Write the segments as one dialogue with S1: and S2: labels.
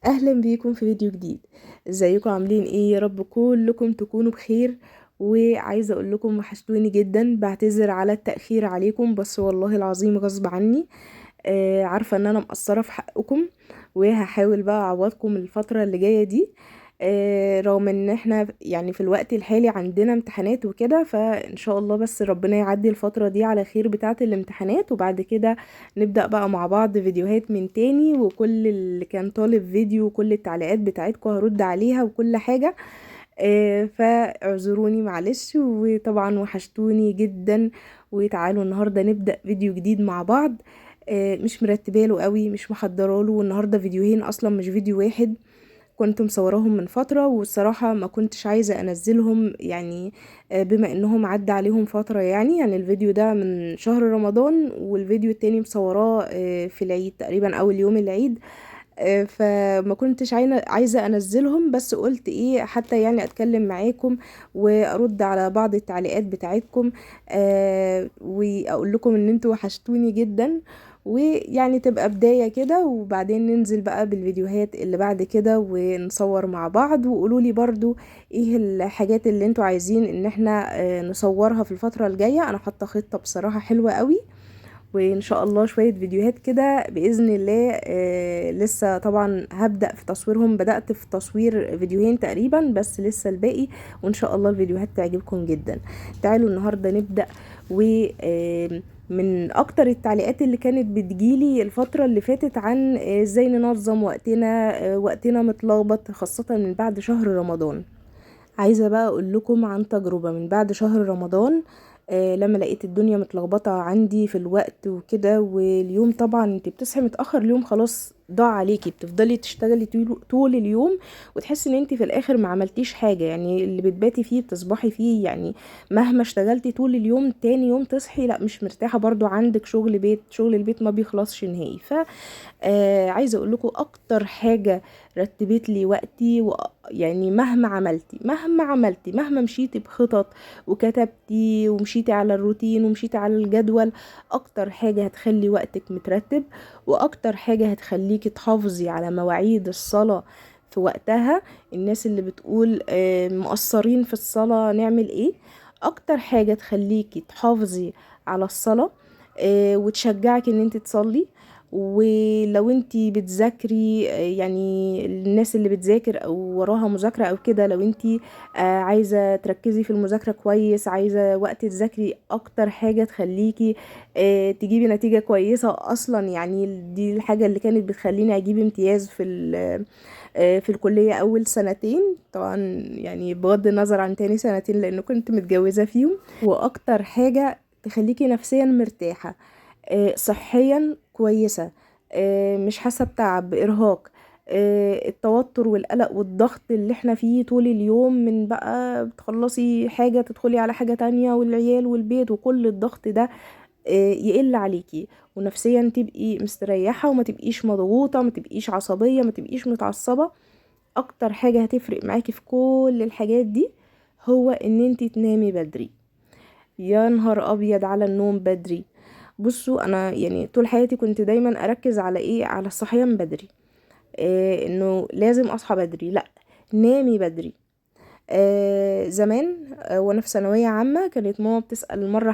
S1: اهلا بيكم في فيديو جديد. ازيكم عاملين ايه؟ يا رب كلكم تكونوا بخير. وعايزه اقول لكم وحشتوني جدا، بعتذر على التاخير عليكم بس والله العظيم غصب عني. عارفه ان انا مقصره في حقكم، وهحاول بقى اعوضكم الفتره اللي جايه دي. رغم ان احنا يعني في الوقت الحالي عندنا امتحانات وكده، فان شاء الله بس ربنا يعدي الفتره دي على خير بتاعه الامتحانات، وبعد كده نبدأ بقى مع بعض فيديوهات من تاني، وكل اللي كان طالب فيديو وكل التعليقات بتاعتكم هرد عليها وكل حاجة. فاعذروني معلش، وطبعا وحشتوني جدا. وتعالوا النهاردة نبدأ فيديو جديد مع بعض. مش مرتبه له قوي، مش محضره له النهارده فيديوهين اصلا مش فيديو واحد. كنت مصوراهم من فترة، والصراحة ما كنتش عايزة انزلهم يعني. بما انهم عدى عليهم فترة، يعني الفيديو ده من شهر رمضان، والفيديو التاني مصوراه في العيد تقريبا اول يوم العيد. فما كنتش عايزة انزلهم، بس قلت ايه حتى يعني اتكلم معاكم وارد على بعض التعليقات بتاعتكم. واقول لكم ان انتوا وحشتوني جدا. ويعني تبقى بداية كده، وبعدين ننزل بقى بالفيديوهات اللي بعد كده ونصور مع بعض. وقولولي برضو ايه الحاجات اللي انتوا عايزين ان احنا نصورها في الفترة الجاية. انا حاطة خطة بصراحة حلوة قوي، وان شاء الله شوية فيديوهات كده بإذن الله. لسه طبعا هبدأ في تصويرهم، بدأت في تصوير فيديوهين تقريبا بس لسه الباقي، وان شاء الله الفيديوهات تعجبكم جدا. تعالوا النهاردة نبدأ. و من اكتر التعليقات اللي كانت بتجيلي الفترة اللي فاتت عن ازاي ننظم وقتنا. وقتنا متلخبط خاصة من بعد شهر رمضان. عايزة بقى اقول لكم عن تجربة من بعد شهر رمضان. لما لقيت الدنيا متلخبطة عندي في الوقت وكده، واليوم طبعا انت بتصحي متأخر، اليوم خلاص ضاع عليكي، بتفضلي تشتغلي طول اليوم، وتحسي ان انت في الاخر ما عملتيش حاجة. يعني اللي بتباتي فيه بتصبحي فيه يعني. مهما اشتغلتي طول اليوم، تاني يوم تصحي لا مش مرتاحة برضو، عندك شغل بيت، شغل البيت ما بيخلصش نهائي. عايزه اقول لكم اكتر حاجه رتبت لي وقتي، يعني مهما عملتي مهما مشيتي بخطط وكتبتي ومشيتي على الروتين ومشيتي على الجدول، اكتر حاجه هتخلي وقتك مترتب، واكتر حاجه هتخليكي تحافظي على مواعيد الصلاه في وقتها. الناس اللي بتقول مقصرين في الصلاه نعمل ايه؟ اكتر حاجه تخليكي تحافظي على الصلاه وتشجعك ان انت تصلي. ولو انتي بتذاكري يعني الناس اللي بتذاكر او وراها مذاكرة او كده، لو انتي عايزة تركزي في المذاكرة كويس، عايزة وقت تذاكري، اكتر حاجة تخليكي تجيبي نتيجة كويسة اصلا. يعني دي الحاجة اللي كانت بتخليني اجيب امتياز في الكلية اول سنتين طبعا، يعني بغض النظر عن تاني سنتين لانه كنت متجوزة فيهم. واكتر حاجة تخليكي نفسيا مرتاحة، صحيا كويسة، مش حاسة بتعب بإرهاق. التوتر والقلق والضغط اللي احنا فيه طول اليوم، من بقى بتخلصي حاجة تدخلي على حاجة تانية، والعيال والبيت وكل الضغط ده يقل عليكي، ونفسيا تبقي مستريحة، وما تبقيش مضغوطة، ما تبقيش عصبية، ما تبقيش متعصبة. اكتر حاجة هتفرق معاكي في كل الحاجات دي هو ان انتي تنامي بدري. يا نهار ابيض على النوم بدري. بصوا انا يعني طول حياتي كنت دايما اركز على ايه؟ على الصحيان بدري. انه لازم اصحى بدري، لا، نامي بدري. زمان وانا في ثانويه عامه كانت ماما بتسال مره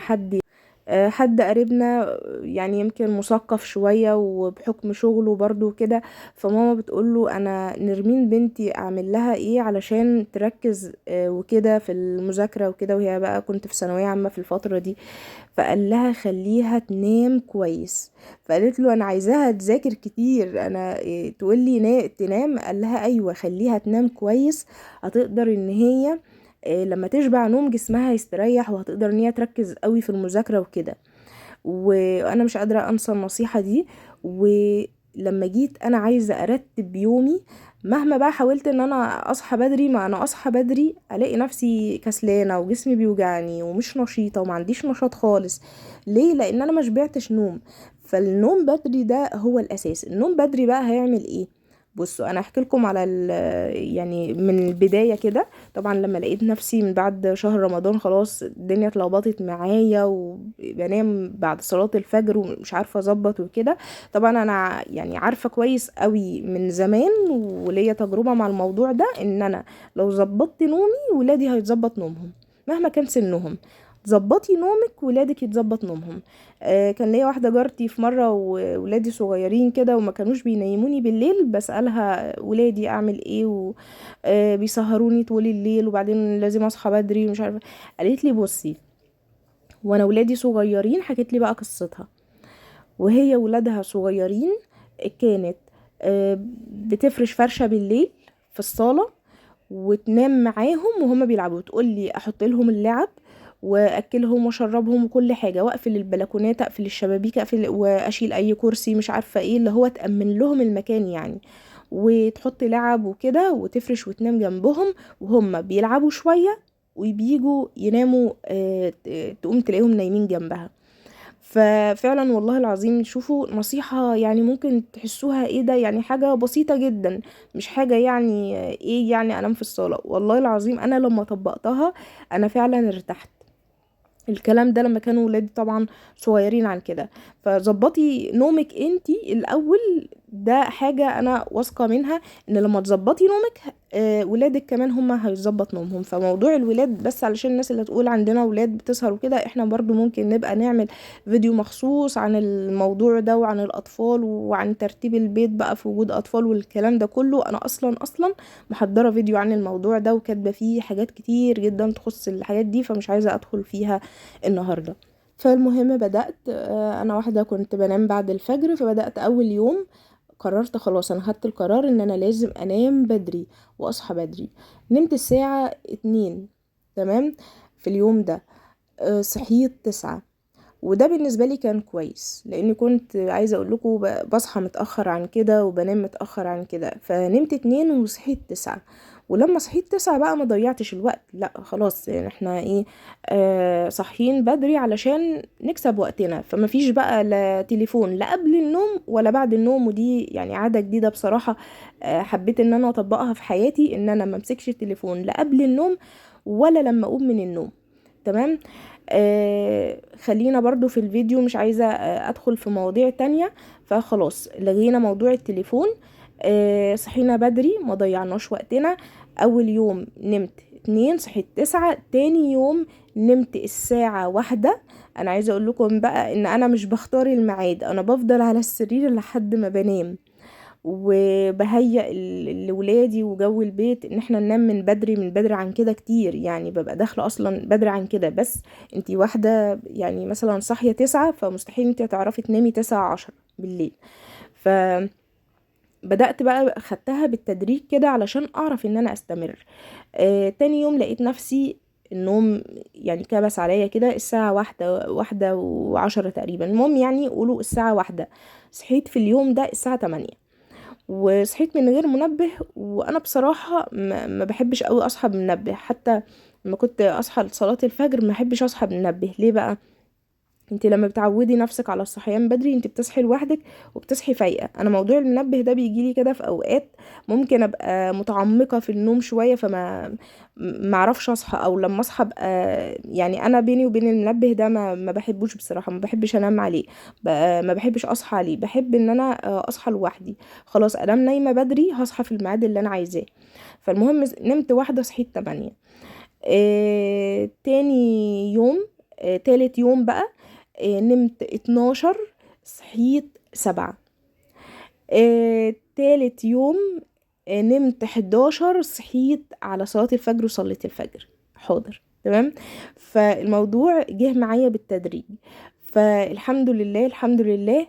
S1: حد قريبنا، يعني يمكن مثقف شوية وبحكم شغله برضو كده، فماما بتقوله انا نرمين بنتي اعمل لها ايه علشان تركز وكده في المذاكرة وكده، وهي بقى كنت في ثانوية عامة في الفترة دي. فقال لها خليها تنام كويس. فقالت له انا عايزاها تذاكر كتير، انا تقول لي تنام. قال لها ايوه خليها تنام كويس، هتقدر ان هي لما تشبع نوم جسمها يستريح، وهتقدر ان هي تركز قوي في المذاكرة وكده. وانا مش قادرة انسى النصيحة دي. ولما جيت انا عايزة ارتب يومي، مهما بقى حاولت ان انا اصحى بدري، ما انا اصحى بدري الاقي نفسي كسلانة وجسمي بيوجعني ومش نشيطة وما عنديش نشاط خالص. ليه؟ لان انا ما شبعتش نوم. فالنوم بدري ده هو الاساس. النوم بدري بقى هيعمل ايه؟ بصوا انا هحكي لكم على يعني من البدايه كده. طبعا لما لقيت نفسي من بعد شهر رمضان خلاص الدنيا اتلخبطت معايا وبنام بعد صلاه الفجر ومش عارفه اظبط وكده. طبعا انا يعني عارفه كويس قوي من زمان وليا تجربه مع الموضوع ده، ان انا لو ظبطت نومي ولادي هيتظبط نومهم مهما كان سنهم. ظبطي نومك ولادك يتظبط نومهم. كان ليا واحده جارتي في مره وولادي صغيرين كده وما كانوش بينيموني بالليل، بسالها ولادي اعمل ايه، وبيسهروني طول الليل وبعدين لازم اصحى بدري ومش عارفه. قالت لي بصي، وانا ولادي صغيرين حكيت لي بقى قصتها. وهي ولادها صغيرين كانت بتفرش فرشه بالليل في الصاله وتنام معاهم وهما بيلعبوا، تقول لي احط لهم اللعب واكلهم واشربهم وكل حاجه، واقفل البلكونات، اقفل الشبابيك، اقفل واشيل اي كرسي مش عارفه ايه، اللي هو تامن لهم المكان يعني. وتحط لعب وكده وتفرش وتنام جنبهم وهم بيلعبوا شويه وبيجوا يناموا، تقوم تلاقيهم نايمين جنبها. ففعلا والله العظيم شوفوا نصيحة يعني ممكن تحسوها ايه ده، يعني حاجة بسيطة جدا، مش حاجة يعني ايه يعني انام في الصالة. والله العظيم انا لما طبقتها انا فعلا ارتحت. الكلام ده لما كانوا ولادي طبعا صغيرين عن كده. فظبطي نومك انتي الاول، ده حاجة انا واثقة منها، ان لما تظبطي نومك ولادك كمان هما هيظبط نومهم. فموضوع الولاد بس علشان الناس اللي تقول عندنا ولاد بتسهر وكده، احنا برضو ممكن نبقى نعمل فيديو مخصوص عن الموضوع ده وعن الاطفال وعن ترتيب البيت بقى في وجود اطفال والكلام ده كله. انا اصلا محضرة فيديو عن الموضوع ده وكاتبة فيه حاجات كتير جدا تخص الحاجات دي، فمش عايزة ادخل فيها النهاردة. فالمهم بدأت، انا واحدة كنت بنام بعد الفجر، فبدأت اول يوم قررت خلاص انا خدت القرار ان انا لازم انام بدري واصحى بدري. نمت الساعة 2 تمام في اليوم ده. صحيت 9، وده بالنسبة لي كان كويس لاني كنت عايزة اقول لكم بصحى متأخر عن كده وبنام متأخر عن كده. فنمت 2 وصحيت 9. ولما صحيت 9 بقى ما ضيعتش الوقت، لا خلاص يعني احنا ايه، صاحيين بدري علشان نكسب وقتنا. فما فيش بقى لا تليفون لا قبل النوم ولا بعد النوم. ودي يعني عادة جديدة بصراحة، حبيت ان انا اطبقها في حياتي، ان انا ما امسكش التليفون لا قبل النوم ولا لما اقوم من النوم. تمام. خلينا برضو في الفيديو، مش عايزة ادخل في مواضيع تانية. فخلاص لغينا موضوع التليفون. صحينا بدري ما ضيعناش وقتنا. اول يوم نمت 2 صحيت 9. تاني يوم نمت الساعة 1. انا عايزة اقول لكم بقى ان انا مش بختار الميعاد، انا بفضل على السرير لحد ما بنام، وبهيئ لولادي وجو البيت ان احنا ننام من بدري، من بدري عن كده كتير. يعني ببقى داخله اصلا بدري عن كده، بس انتي واحده يعني مثلا صاحيه 9 فمستحيل انتي هتعرفي تنامي 9 10 بالليل. فبدأت بقى خدتها بالتدريج كده علشان اعرف ان انا استمر. تاني يوم لقيت نفسي النوم يعني كبس عليا كده الساعة 1 1 و10 تقريبا، المهم يعني قولوا الساعة 1. صحيت في اليوم ده الساعة 8 وصحيت من غير منبه. وانا بصراحة ما بحبش قوي اصحى بمنبه، حتى لما كنت اصحى لصلاة الفجر ما بحبش اصحى بمنبه. ليه بقى؟ انت لما بتعودي نفسك على الصحيان بدري انت بتصحي لوحدك وبتصحي فايقه. انا موضوع المنبه ده بيجيلي كده في اوقات ممكن ابقى متعمقه في النوم شويه، فما ما اعرفش اصحى، او لما اصحى ابقى يعني انا بيني وبين المنبه ده ما بحبوش بصراحه، ما بحبش انام عليه. ما بحبش اصحى عليه، بحب ان انا اصحى لوحدي. خلاص ادام نايمه بدري هصحى في الميعاد اللي انا عايزاه. فالمهم نمت 1 صحيت 8. تاني يوم، تالت يوم بقى نمت 12 صحيت 7. تالت يوم نمت 11 صحيت على صلاة الفجر وصليت الفجر حاضر. تمام. فالموضوع جه معايا بالتدريج. فالحمد لله الحمد لله.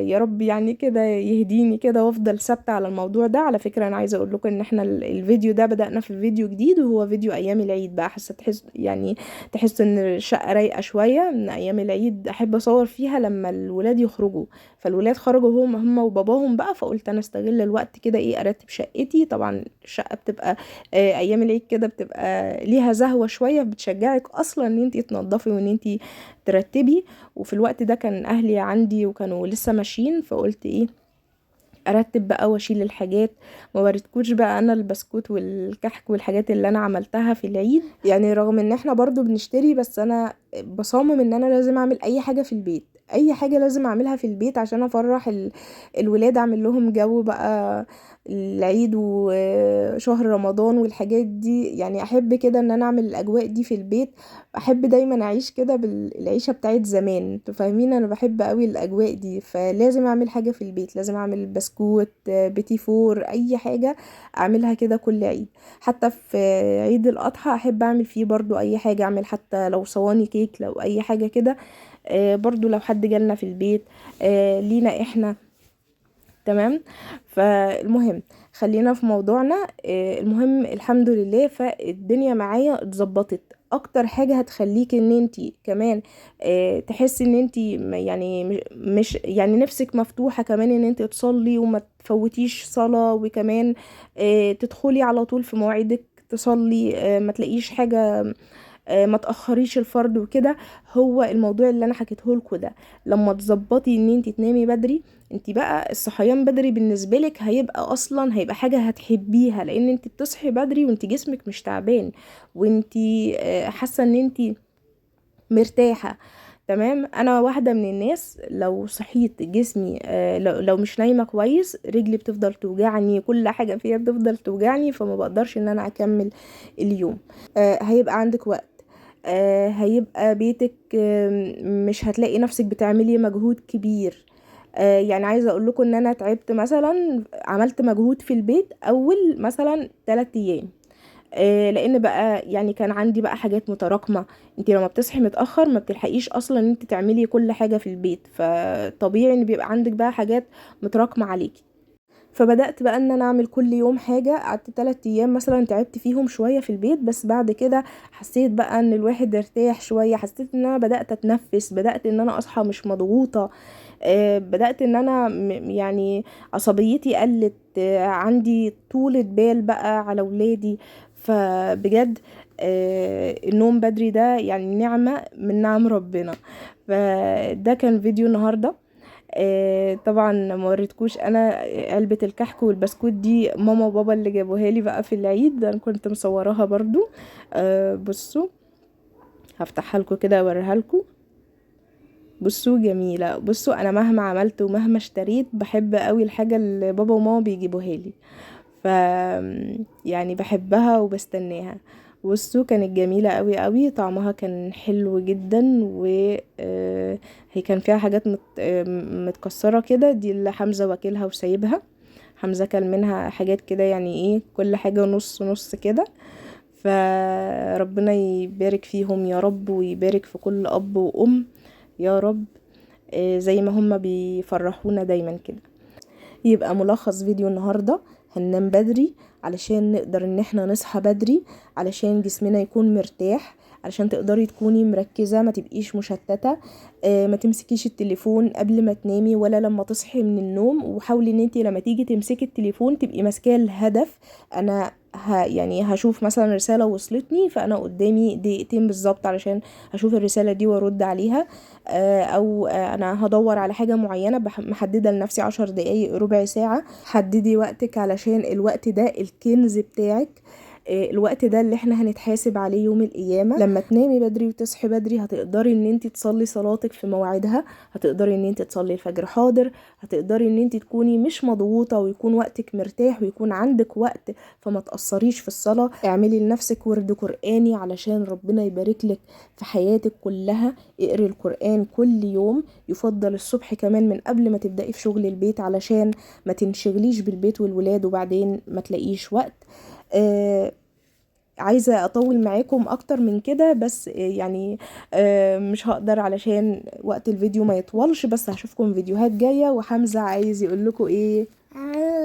S1: يا رب يعني كده يهديني كده وافضل ثابته على الموضوع ده. على فكره انا عايزه اقول لكم ان احنا الفيديو ده بدأنا في فيديو جديد، وهو فيديو ايام العيد بقى. حاسه تحس يعني تحس ان الشقه رايقه شويه من ايام العيد، احب اصور فيها لما الولاد يخرجوا. فالولاد خرجوا هم وباباهم بقى، فقلت انا استغل الوقت كده ايه ارتب شقتي. طبعا الشقه بتبقى ايام العيد كده بتبقى ليها زهوه شويه، بتشجعك اصلا ان انتي تنظفي وان انتي ترتبي. وفي الوقت ده كان اهلي عندي وكانوا لسه ماشيين، فقلت ايه ارتب بقى واشيل الحاجات. ما وريتكوش بقى انا البسكوت والكحك والحاجات اللي انا عملتها في العيد. يعني رغم ان احنا برضو بنشتري، بس انا بصمم ان انا لازم اعمل اي حاجة في البيت، اي حاجة لازم اعملها في البيت عشان افرح الولاد، اعمل لهم جو بقى العيد وشهر رمضان والحاجات دي. يعني احب كده ان انا اعمل الاجواء دي في البيت، احب دايما اعيش كده بالعيشه بتاعت زمان. انتوا فاهمين انا بحب قوي الاجواء دي، فلازم اعمل حاجه في البيت، لازم اعمل بسكوت، بيتي فور، اي حاجه اعملها كده كل عيد. حتى في عيد الاضحى احب اعمل فيه برضو اي حاجه، اعمل حتى لو صواني كيك، لو اي حاجه كده. برضو لو حد جالنا في البيت لينا احنا. تمام. فالمهم خلينا في موضوعنا. المهم الحمد لله فالدنيا معايا اتظبطت. اكتر حاجة هتخليك ان انتي كمان تحسي ان انتي يعني مش يعني نفسك مفتوحة كمان ان انتي تصلي وما تفوتيش صلاة، وكمان تدخلي على طول في مواعيدك تصلي، ما تلاقيش حاجة، ما تأخريش الفرض وكده. هو الموضوع اللي انا حكيته لكم ده، لما تظبطي ان انت تنامي بدري، انت بقى الصحيان بدري بالنسبه لك هيبقى حاجه هتحبيها، لان انت بتصحي بدري وانت جسمك مش تعبان، وانت حاسه ان انت مرتاحه. تمام. انا واحده من الناس لو صحيت جسمي لو مش نايمه كويس، رجلي بتفضل توجعني، كل حاجه فيها بتفضل توجعني، فما بقدرش ان انا اكمل اليوم. هيبقى عندك وقت، هيبقى بيتك مش هتلاقي نفسك بتعملي مجهود كبير. يعني عايزه اقول لكم ان انا تعبت مثلا، عملت مجهود في البيت اول مثلا 3 ايام، لان بقى يعني كان عندي بقى حاجات متراكمه. انت لما بتصحي متاخر ما بتلحقيش اصلا ان انت تعملي كل حاجه في البيت، فطبيعي ان بيبقى عندك بقى حاجات متراكمه عليكي. فبدأت بقى ان انا اعمل كل يوم حاجة. قعدت 3 ايام مثلا تعبت فيهم شوية في البيت، بس بعد كده حسيت بقى ان الواحد ارتاح شوية، حسيت ان انا بدأت اتنفس، بدأت ان انا اصحى مش مضغوطة، بدأت ان انا يعني عصبيتي قلت، عندي طولة بال بقى على ولادي. فبجد النوم بدري ده يعني نعمة من نعم ربنا. فده كان فيديو النهاردة. طبعا ما وريتكوش انا علبة الكحك والبسكوت دي، ماما وبابا اللي جابوها لي بقى في العيد، انا كنت مصوراها برضو. بصوا هفتحها لكم كده اوريها لكم. بصوا جميلة. بصوا انا مهما عملت ومهما اشتريت بحب قوي الحاجة اللي بابا وماما بيجيبوها لي، ف يعني بحبها وبستناها. بصوا كانت جميلة قوي قوي، طعمها كان حلو جدا، و هي كان فيها حاجات متكسرة كده، دي اللي حمزة واكلها وسايبها. حمزة كل منها حاجات كده، يعني ايه كل حاجة نص نص كده. فربنا يبارك فيهم يا رب، ويبارك في كل اب وام يا رب، زي ما هم بيفرحونا دايما كده. يبقى ملخص فيديو النهاردة: هننام بدري علشان نقدر ان احنا نصحى بدري، علشان جسمنا يكون مرتاح، علشان تقدري تكوني مركزة، ما تبقيش مشتتة، ما تمسكيش التليفون قبل ما تنامي ولا لما تصحي من النوم. وحاولي ان انتي لما تيجي تمسكي التليفون تبقي ماسكاه الهدف. انا يعني هشوف مثلا رسالة وصلتني، فانا قدامي دقيقتين بالظبط علشان هشوف الرسالة دي وارد عليها، او انا هدور على حاجة معينة محددة لنفسي 10 دقايق ربع ساعة. حددي وقتك علشان الوقت ده الكنز بتاعك، الوقت ده اللي احنا هنتحاسب عليه يوم القيامة. لما تنامي بدري وتصحي بدري هتقدري ان انت تصلي صلاتك في مواعيدها، هتقدري ان انت تصلي الفجر حاضر، هتقدري ان انت تكوني مش مضغوطة ويكون وقتك مرتاح ويكون عندك وقت، فما تأثريش في الصلاة. اعملي لنفسك ورد قرآني علشان ربنا يبارك لك في حياتك كلها. اقري القرآن كل يوم، يفضل الصبح كمان من قبل ما تبدأي في شغل البيت، علشان ما تنشغليش بالبيت والولاد وبعدين ما تلاقيش وقت. عايزة اطول معاكم اكتر من كده، بس يعني مش هقدر علشان وقت الفيديو ما يطولش، بس هشوفكم فيديوهات جاية. وحمزة عايز يقول لكم ايه؟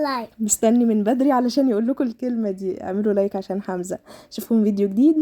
S1: لايك. مستني من بدري علشان يقول لكم الكلمة دي، اعملوا لايك عشان حمزة. اشوفكم فيديو جديد.